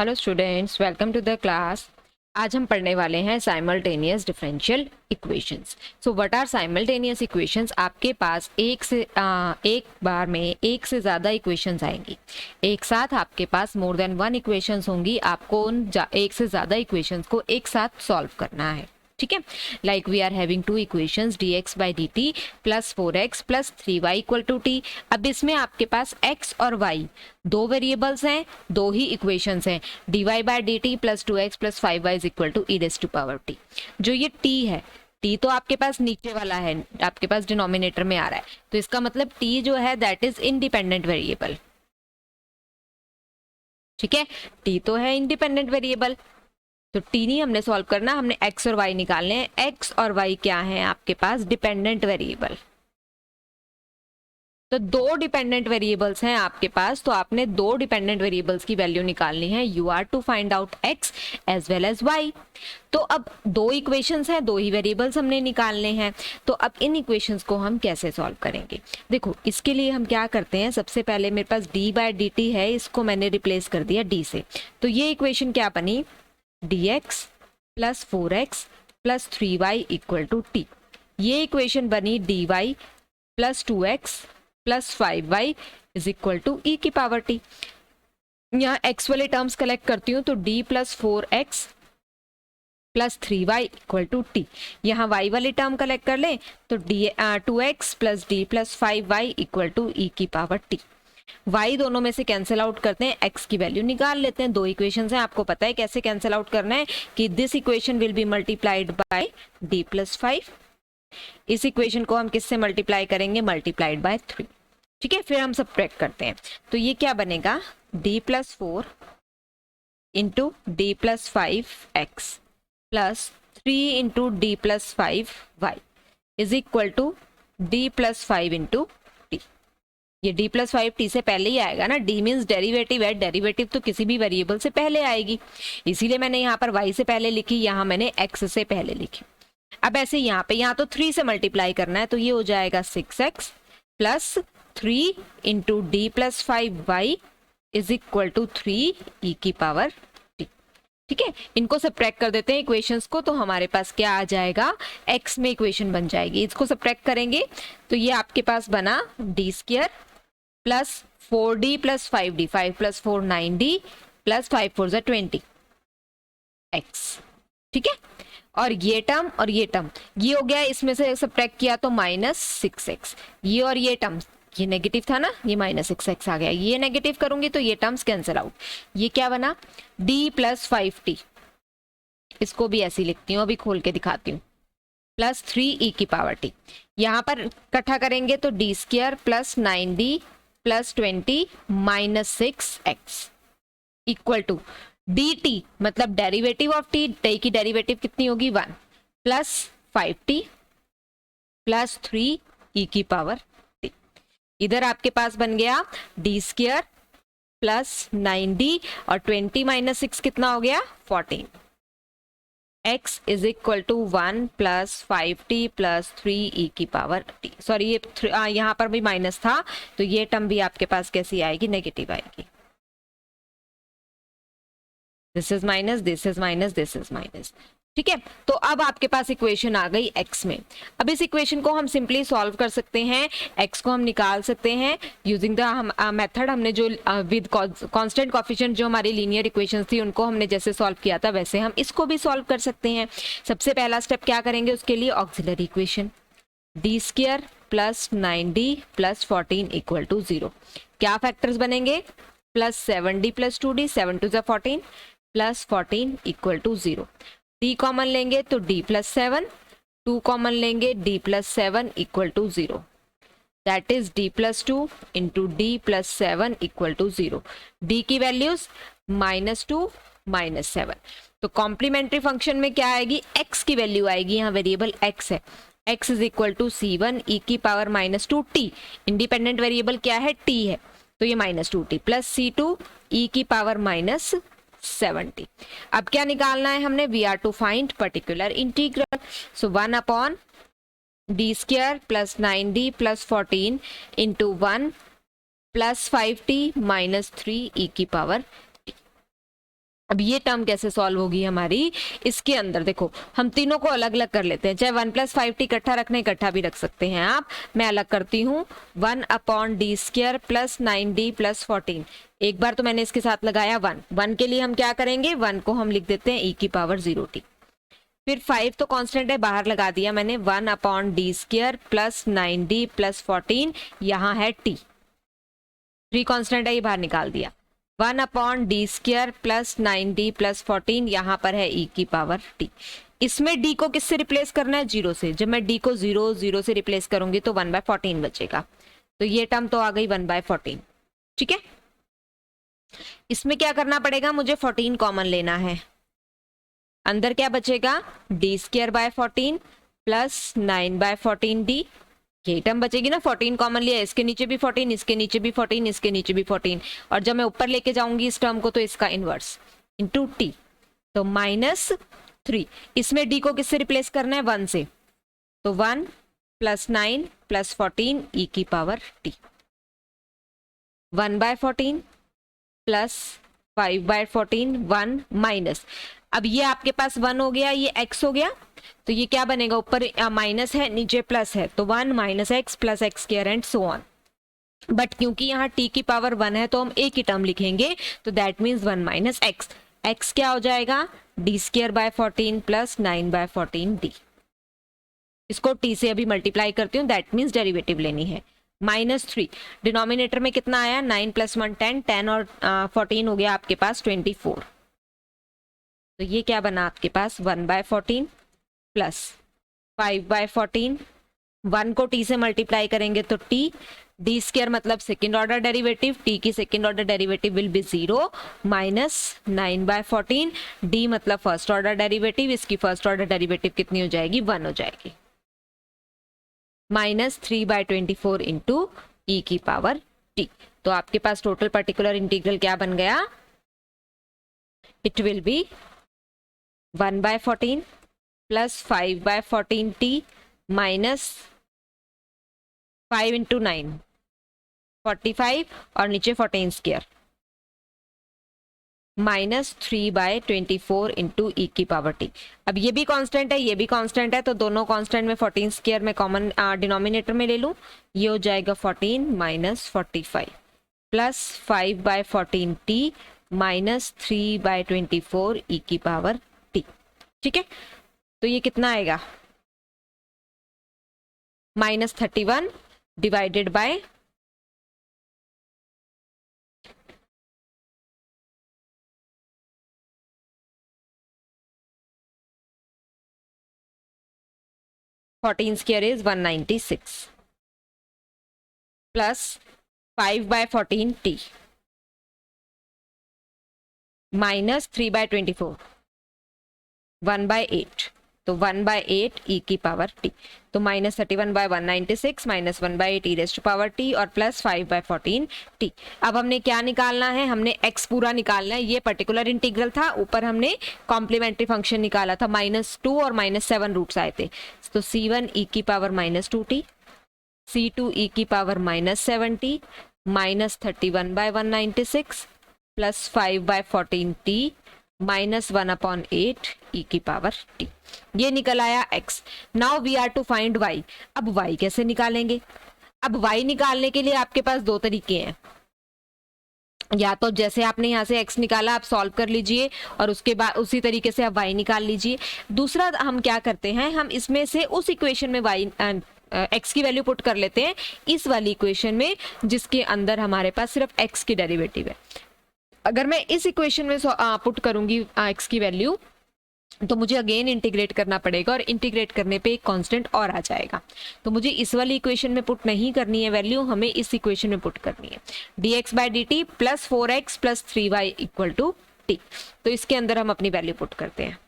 Hello students, welcome to the class. आज हम पढ़ने वाले हैं simultaneous differential equations. So what are simultaneous equations? आपके पास एक बार में एक से ज़्यादा इक्वेशंस आएंगी। एक साथ आपके पास मोर देन वन इक्वेशंस होंगी। आपको उन एक से ज़्यादा इक्वेशंस को एक साथ सॉल्व करना है। ठीक है, like we are having two equations dx by d t plus 4x plus 3y equal to t. अब इसमें आपके पास x और y दो वेरिएबल्स हैं, दो ही इक्वेशंस हैं, dy by d t plus 2x plus 5y is equal to e raise to power t। जो ये t है, t तो आपके पास नीचे वाला है, आपके पास डिनोमिनेटर में आ रहा है, तो इसका मतलब t जो है दैट इज इंडिपेंडेंट वेरिएबल। ठीक है, t तो है इंडिपेंडेंट वेरिएबल, तो टी नहीं हमने सॉल्व करना, हमने एक्स और वाई निकालने हैं। एक्स और वाई क्या है आपके पास? Dependent variable. तो दो डिपेंडेंट वेरिएबल्स हैं आपके पास, तो आपने दो डिपेंडेंट वेरिएबल्स की वैल्यू निकालनी है। You are to find out x as well as y. तो अब दो इक्वेशंस हैं, दो ही वेरिएबल्स हमने निकालने हैं। तो अब इन इक्वेशंस को हम कैसे सॉल्व करेंगे? देखो, इसके लिए हम क्या करते हैं, सबसे पहले मेरे पास डी बाई डी टी है, इसको मैंने रिप्लेस कर दिया डी से। तो ये इक्वेशन क्या बनी? dx plus 4x plus 3y equal to t. ये इक्वेशन बनी dy plus 2x plus 5y is equal to e की पावर टी। यहाँ x वाले टर्म्स कलेक्ट करती हूँ, तो d plus 4x plus 3y equal to t. यहाँ y वाले टर्म कलेक्ट कर लें, तो 2x plus d plus 5y equal to e की पावर टी। y दोनों में से कैंसिल आउट करते हैं, x की वैल्यू निकाल लेते हैं। दो इक्वेशंस हैं, आपको पता है कैसे कैंसिल आउट करना है कि this equation will be multiplied by d plus 5। इस इक्वेशन को हम किससे मल्टीप्लाई करेंगे? Multiplied by 3। ठीक है, फिर हम सबट्रैक्ट करते हैं, तो ये क्या बनेगा? d plus 4 into D plus 5x plus 3 into D plus 5y is equal to d plus 5 into ये d प्लस 5 t से पहले ही आएगा ना, d मीन्स डेरिवेटिव है, डेरिवेटिव तो किसी भी वेरिएबल से पहले आएगी, इसीलिए मैंने यहाँ पर y से पहले लिखी, यहाँ मैंने x से पहले लिखी। अब ऐसे यहाँ पे, यहाँ तो 3 से मल्टीप्लाई करना है, तो ये हो जाएगा 6x plus 3 into D plus 5y is equal to 3 e की पावर t। ठीक है, इनको सबट्रैक्ट कर देते हैं इक्वेशंस को, तो हमारे पास क्या आ जाएगा? x में इक्वेशन बन जाएगी। इसको सबट्रैक्ट करेंगे तो ये आपके पास बना D square plus 4d plus 5d, 5 plus 4 9d plus 5 4 जा 20 x। ठीक है, और ये टर्म और ये टर्म ये हो गया, इसमें से सबट्रैक्ट किया तो माइनस 6x। ये और ये टर्म, ये नेगेटिव था ना, ये माइनस 6x आ गया। ये नेगेटिव करूंगी तो ये टर्म्स कैंसिल आउट। ये क्या बना? d प्लस 5t, इसको भी ऐसी लिखती हूँ, अभी खोल के दिखाती हूँ, प्लस 3 ई की पावर t। यहाँ पर इकट्ठा करेंगे तो d square plus 9d plus 20 minus 6x equal to d t, मतलब डेरिवेटिव ऑफ टी, टी की डेरिवेटिव कितनी होगी? 1 प्लस 5t प्लस 3 ई की पावर t। इधर आपके पास बन गया डी स्क्वायर प्लस 9d और 20 माइनस 6 कितना हो गया? 14। x is equal to 1 plus 5t plus 3 e की पावर t। सॉरी, ये यहाँ पर भी माइनस था, तो ये टर्म भी आपके पास कैसी आएगी? नेगेटिव आएगी। This is minus, this is minus, this is minus. ठीक है, तो अब आपके पास इक्वेशन आ गई x में। अब इस इक्वेशन को हम सिंपली सॉल्व कर सकते हैं, x को हम निकाल सकते हैं यूजिंग द मेथड हमने जो विद कांस्टेंट कोएफिशिएंट जो हमारी लीनियर इक्वेशंस थी उनको हमने जैसे सॉल्व किया था वैसे हम इसको भी सॉल्व कर सकते हैं। सबसे पहला स्टेप क्या करेंगे? उसके लिए auxiliary equation d square plus 9d plus 14 equal to 0। क्या फैक्टर्स बनेंगे? प्लस 7d प्लस 2d, 7 टू ज़ा 14 plus 14 equal to 0। d common लेंगे तो d प्लस 7, 2 कॉमन लेंगे d plus 7 equal to 0, that is d plus 2 into D plus 7 equal to 0। d की values -2 -7। तो complementary function में क्या आएगी? x की वैल्यू आएगी, यहाँ वेरिएबल x है, x is equal to c1 e की पावर -2t। इंडिपेंडेंट वेरिएबल क्या है? t है, तो ये -2t प्लस c2 ई की पावर -70। अब क्या निकालना है हमने? We are to find particular integral. So 1 upon D square plus 9d plus 14 into 1 plus 5t minus 3 e की पावर t। अब ये टर्म कैसे सॉल्व होगी हमारी, इसके अंदर देखो हम तीनों को अलग अलग कर लेते हैं, चाहे 1 + 5t इकट्ठा रखना इकट्ठा भी रख सकते हैं आप। मैं अलग करती हूँ, 1/d² + 9d + 14। एक बार तो मैंने इसके साथ लगाया 1 के लिए हम क्या करेंगे, 1 को हम लिख देते हैं e⁻0t। फिर 5 तो कांस्टेंट है, बाहर लगा दिया मैंने, 1/d² + 9d + 14, यहाँ है t, 3 कांस्टेंट है, ये बाहर निकाल दिया। 1/d² + 9d + 14, यहाँ पर है e⁻t। इसमें d को किससे रिप्लेस करना है, 0 से। जब मैं d को 0 से रिप्लेस करूंगी तो 1/14 बचेगा, तो ये टर्म तो आ गई 1/14। ठीक है, इसमें क्या करना पड़ेगा, मुझे 14 कॉमन लेना है, अंदर क्या बचेगा, d² / 14 + 9/14d, ये टर्म बचेगी ना, 14 कॉमन लिया, इसके नीचे भी 14, इसके नीचे भी 14, इसके नीचे भी 14, और जब मैं ऊपर लेके जाऊंगी इस टर्म को तो इसका इनवर्स इंटू t, तो -3। इसमें d को किससे रिप्लेस करना है, 1 से, तो 1 + 9 + 14 e⁻t, 1/14 + 5/14, 1 माइनस, अब ये आपके पास 1 हो गया, ये x हो गया, तो ये क्या बनेगा, ऊपर माइनस है नीचे प्लस है, तो 1 - x + x² and so on. But क्योंकि यहाँ t की पावर 1 है तो हम एक ही टर्म लिखेंगे, तो दैट मीन्स 1 - x, x क्या हो जाएगा, d² / 14 + 9/14d। इसको t से अभी मल्टीप्लाई करती हूँ, दैट मीन्स डेरिवेटिव लेनी है। -3, डिनोमिनेटर में कितना आया, 9 + 1 10, 10 और 14 हो गया आपके पास 24, तो ये क्या बना आपके पास 1/14 + 5/14, 1 को t से मल्टीप्लाई करेंगे तो t, d² मतलब सेकेंड ऑर्डर डेरिवेटिव, t की second order derivative will be 0, -9/14, d मतलब फर्स्ट ऑर्डर डेरिवेटिव, इसकी फर्स्ट ऑर्डर डेरिवेटिव कितनी हो जाएगी, 1 हो जाएगी, -3/24 इंटू e⁻t। तो आपके पास टोटल पर्टिकुलर इंटीग्रल क्या बन गया, it will be 1/14 + 5/14t minus 5 × 9 45, और नीचे 14² -3/24 इंटू e⁻t। अब ये भी कांस्टेंट है, ये भी कांस्टेंट है, तो दोनों कांस्टेंट में 14² में कॉमन डिनोमिनेटर में ले लूं, ये हो जाएगा 14 - 45 + 5/14t -3/24 e⁻t। ठीक है, तो ये कितना आएगा, -31 divided by 14² is 196 plus 5/14t minus 3/24 1/8, तो 1/8 e⁻t, तो -31/196 - 1/8 e⁻t और प्लस 5/14t। अब हमने क्या निकालना है, हमने x पूरा निकालना है, ये पर्टिकुलर इंटीग्रल था, ऊपर हमने कॉम्प्लीमेंट्री फंक्शन निकाला था, -2 और -7 रूट्स आए थे, तो c1 e⁻−2t, c2 e⁻−7t -31/196 plus 5/14t -1/8 e⁻t, ये निकल आया x। Now we are to find y। अब y कैसे निकालेंगे, अब y निकालने के लिए आपके पास दो तरीके हैं, या तो जैसे आपने यहाँ से x निकाला आप सॉल्व कर लीजिए और उसके बाद उसी तरीके से आप y निकाल लीजिए। दूसरा हम क्या करते हैं, हम इसमें से उस इक्वेशन में y x की वैल्यू पुट कर लेते हैं इस वाली इक्वेशन में जिसके अंदर हमारे पास सिर्फ x की डेरिवेटिव है। अगर मैं इस इक्वेशन में पुट करूंगी x की वैल्यू तो मुझे अगेन इंटीग्रेट करना पड़ेगा और इंटीग्रेट करने पे एक कांस्टेंट और आ जाएगा, तो मुझे इस वाली इक्वेशन में पुट नहीं करनी है वैल्यू, हमें इस इक्वेशन में पुट करनी है dx/dt + 4x + 3y = t। तो इसके अंदर हम अपनी वैल्यू पुट करते हैं।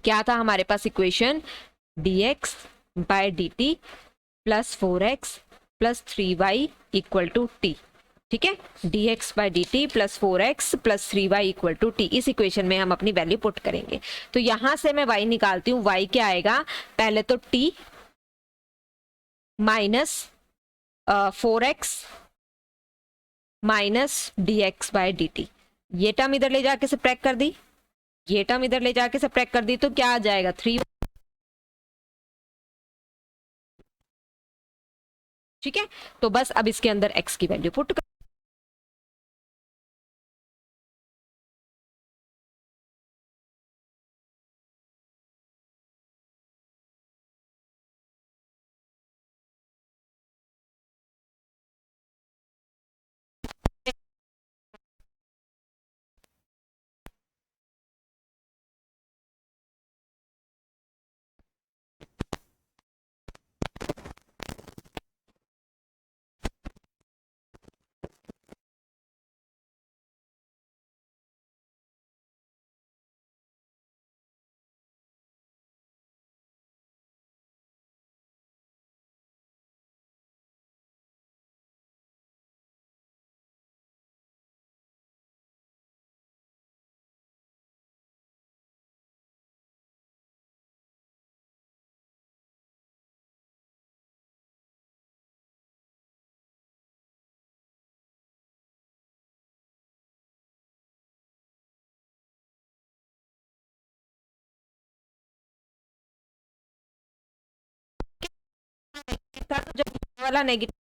क्या था हमारे पास equation, dx/dt + 4x + 3y = t। ठीक है, dx/dt + 4x + 3y = t, इस इक्वेशन में हम अपनी वैल्यू पुट करेंगे। तो यहां से मैं y निकालती हूँ, y क्या आएगा, पहले तो t - 4x minus D X by D T. ये टर्म इधर ले जाके सब्ट्रैक्ट कर दी, ये टर्म इधर ले जाके सब्ट्रैक्ट कर दी, तो क्या आ जाएगा 3। ठीक है, तो बस अब इसके अंदर x की वैल्यू पुट कर। जब वाला नेगेटिव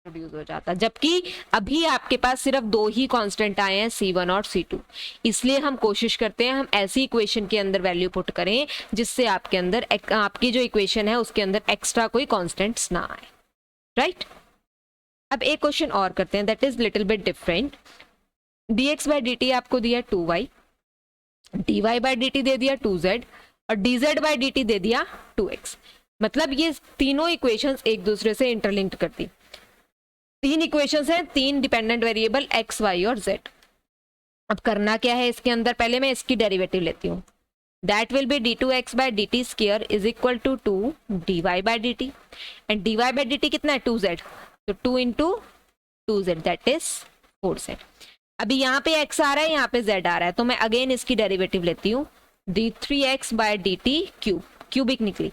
इंट्रोड्यूस हो जाता, जबकि अभी आपके पास सिर्फ दो ही कांस्टेंट आए हैं C1 और C2। इसलिए हम कोशिश करते हैं हम ऐसी इक्वेशन के अंदर वैल्यू पुट करें जिससे आपके अंदर आपकी जो इक्वेशन है उसके अंदर एक्स्ट्रा कोई कांस्टेंट्स ना आए, राइट। अब एक क्वेश्चन और करते हैं, that is little bit different. dx by dt आपको दिया 2y, dy बाई dt दे दिया 2z और dz बाई dt दे दिया 2x। मतलब ये तीनों इक्वेशंस एक दूसरे से इंटरलिंक्ड करती। तीन इक्वेशंस हैं, तीन डिपेंडेंट वेरिएबल x, y और z। अब करना क्या है इसके अंदर, पहले मैं इसकी डेरिवेटिव लेती हूँ। That will be d2x by dt square is equal to 2 dy by dt and dy by dt कितना है 2z, तो 2 into 2z that is 4z। अभी यहाँ पे x आ रहा है, यहाँ पे z आ रहा है, तो मैं अगेन इसकी डेरिवेटिव लेती हूँ। d3x बाई dt क्यूबिक निकली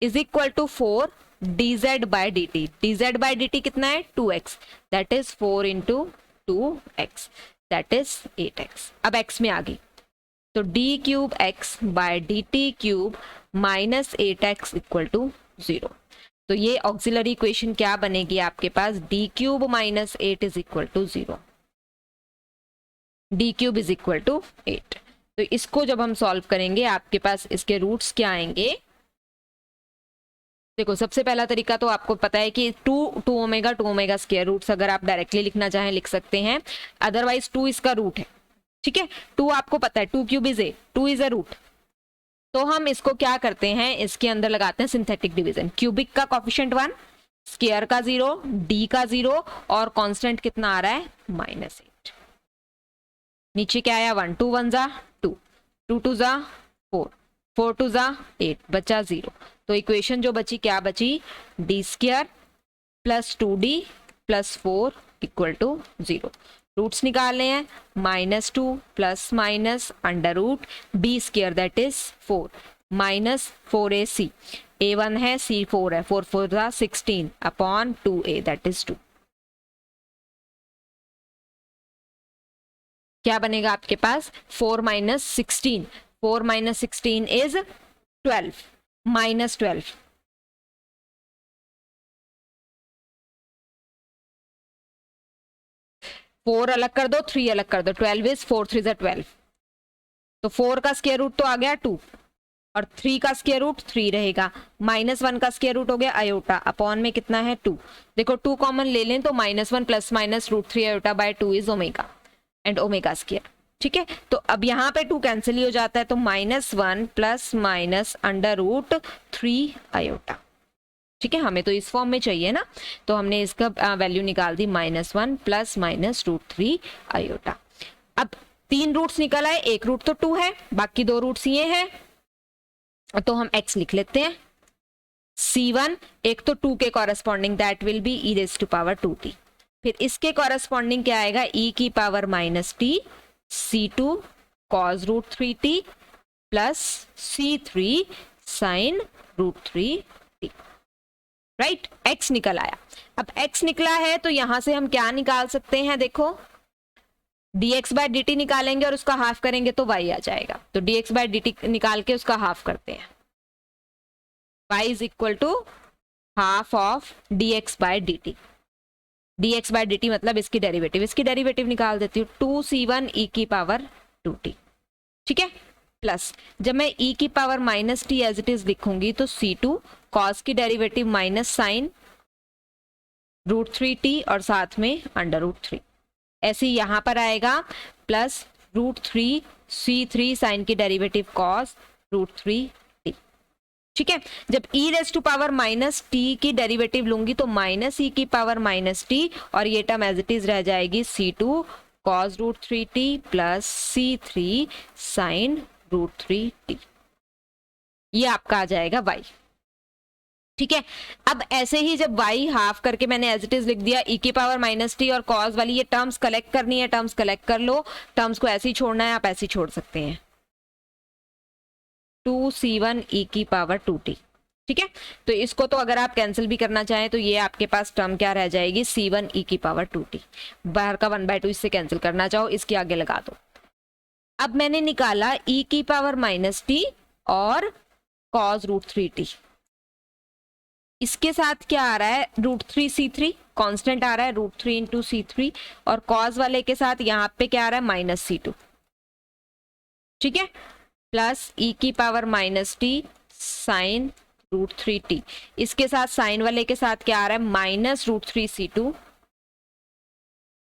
is equal to 4 dz by dt। dz by dt कितना है 2x, that is 4 into 2x that is 8x। अब x में आ गई तो d cube x by dt cube minus 8x equal to 0। तो ये ऑक्सिलरी इक्वेशन क्या बनेगी आपके पास, d cube minus 8 is equal to 0, d cube is equal to 8। तो इसको जब हम सॉल्व करेंगे आपके पास इसके रूट्स क्या आएंगे। देखो सबसे पहला तरीका तो आपको पता है कि 2 ओमेगा स्क्वायर रूट्स, अगर आप डायरेक्टली लिखना चाहें लिख सकते हैं, अदरवाइज 2 इसका रूट है, ठीक है। 2 आपको पता है 2 cube is 8, 2 is a root. तो हम इसको क्या करते हैं, इसके अंदर लगाते हैं सिंथेटिक डिवीजन। क्यूबिक का कॉफिशिएंट 1, स्क्वायर का 0, डी का 0 और कांस्टेंट कितना आ रहा है -8। नीचे क्या आया 1 2 1 जा 2, 2 2 जा 4, 4 2 जा 8, बचा 0। तो इक्वेशन जो बची क्या बची, D square plus 2d plus 4 equal to 0। Roots निकालने हैं, -2 plus minus under root B square that is 4 minus 4ac, a1 है c4 है, 4 4 जा 16 अपॉन 2a दैट इज 2। क्या बनेगा आपके पास 4 minus 16, 4 minus 16 is 12 minus 12, four अलग कर दो 3 अलग कर दो, 12 इज 4 3 जा 12। तो 4 का स्क्वायर रूट तो आ गया 2 और 3 का स्क्वायर रूट 3 रहेगा, -1 का स्क्वायर रूट हो गया आयोटा, अपॉन में कितना है 2। देखो 2 कॉमन ले लें तो -1 plus minus √3 iota by 2 is omega and omega square, ठीक है। तो अब यहाँ पे 2 कैंसिल ही हो जाता है, तो -1 प्लस माइनस √3 आयोटा, ठीक है। हमें तो इस फॉर्म में चाहिए ना, तो हमने इसका वैल्यू निकाल दी -1 प्लस माइनस √3 आयोटा। अब 3 रूट्स निकल आए, एक रूट तो 2 है, बाकी 2 रूट्स ये हैं, तो हम x लिख लेते हैं। c1 एक तो 2 के corresponding that will be e raise to power 2t, फिर इसके कॉरेस्पॉन्डिंग क्या आएगा e की power -t, c2 cos √3t plus c3 sin √3t, right. x निकल आया। अब x निकला है तो यहां से हम क्या निकाल सकते हैं, देखो dx बाय dt निकालेंगे और उसका हाफ करेंगे तो y आ जाएगा, तो dx बाय dt निकाल के उसका हाफ करते हैं, y is equal to half of dx by dt। dx by dt मतलब इसकी डेरिवेटिव निकाल देती हूँ, 2c1 e की पावर 2t, ठीक है। प्लस जब मैं e की power -t as it is लिखूंगी तो c2 cos की डेरिवेटिव माइनस साइन √3t और साथ में √3, ऐसे ही यहां पर आएगा प्लस √3 c3 साइन की डेरिवेटिव cos √3t, ठीक है। जब e raise to power -t की डेरिवेटिव लूंगी तो -e की पावर -t और ये टर्म एज इट इज रह जाएगी c2 cos √3t plus c3 sign √3t, ये आपका आ जाएगा y, ठीक है। अब ऐसे ही जब y हाफ करके मैंने एज इट इज लिख दिया, e की पावर -t और cos वाली ये टर्म्स कलेक्ट करनी है, टर्म्स कलेक्ट कर लो, टर्म्स को ऐसे ही छोड़ना है, आप ऐसे ही छोड़ सकते हैं, 2c1 e की पावर 2t, ठीक है। तो इसको तो अगर आप कैंसिल भी करना चाहें तो ये आपके पास टर्म क्या रह जाएगी c1 e की पावर 2t, बाहर का 1/2 इससे कैंसिल करना चाहो इसके आगे लगा दो। अब मैंने निकाला e की पावर -t और cos √3t, इसके साथ क्या आ रहा है, √3c3 कांस्टेंट आ रहा है, √3 इंटू c3, और कॉस वाले के साथ यहाँ पे क्या आ रहा है, -c2, ठीक है, प्लस e की पावर -t साइन √3t, इसके साथ साइन वाले के साथ क्या आ रहा है, -√3c2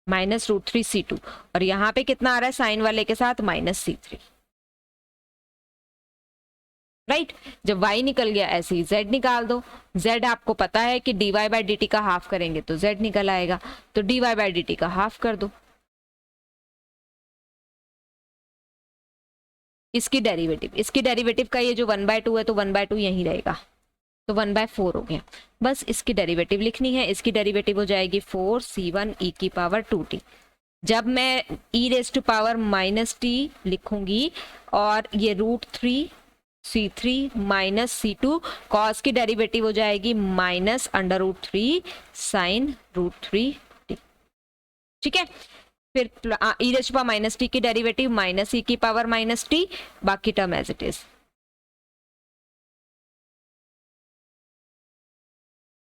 -√3c2, और यहाँ पे कितना आ रहा है साइन वाले के साथ -c3, राइट। जब y निकल गया ऐसे ही z निकाल दो, z आपको पता है कि dy/dt का हाफ करेंगे तो z निकल आएगा, तो dy/dt का हाफ कर दो, इसकी डेरिवेटिव का ये जो 1/2 है तो 1/2 यहीं रहेगा, तो 1/4 हो गया। बस इसकी डेरिवेटिव लिखनी है, इसकी डेरिवेटिव हो जाएगी 4c1 e की पावर 2t। जब मैं e⁻⁻t लिखूंगी और ये √3c3 -c2, कॉस की डेरिवेटिव हो जाएगी -√3 साइन √3t, ठीक है। फिर e⁻⁻t की डेरिवेटिव -e की पावर -t, बाकी टर्म एज इट इज।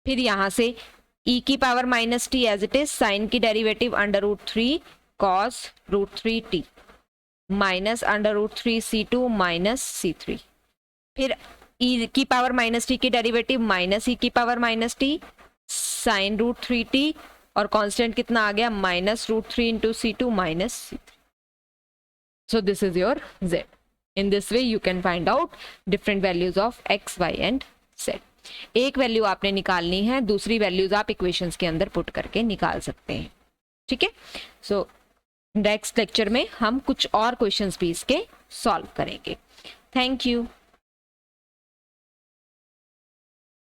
फिर यहां से e की power -t as it is, sine की derivative √3 cos √3t -√3c2 -c3, फिर e की पावर -t की डेरिवेटिव -e की पावर -t साइन √3t, और कांस्टेंट कितना आ गया, -√3 into c2 -c3। So this is your z. In this way you can find out different values of x, y and z. एक value आपने निकालनी है, दूसरी वैल्यूज आप इक्वेशंस के अंदर पुट करके निकाल सकते हैं, ठीक है। सो नेक्स्ट लेक्चर में हम कुछ और क्वेश्चंस भी इसके सॉल्व करेंगे। Thank you.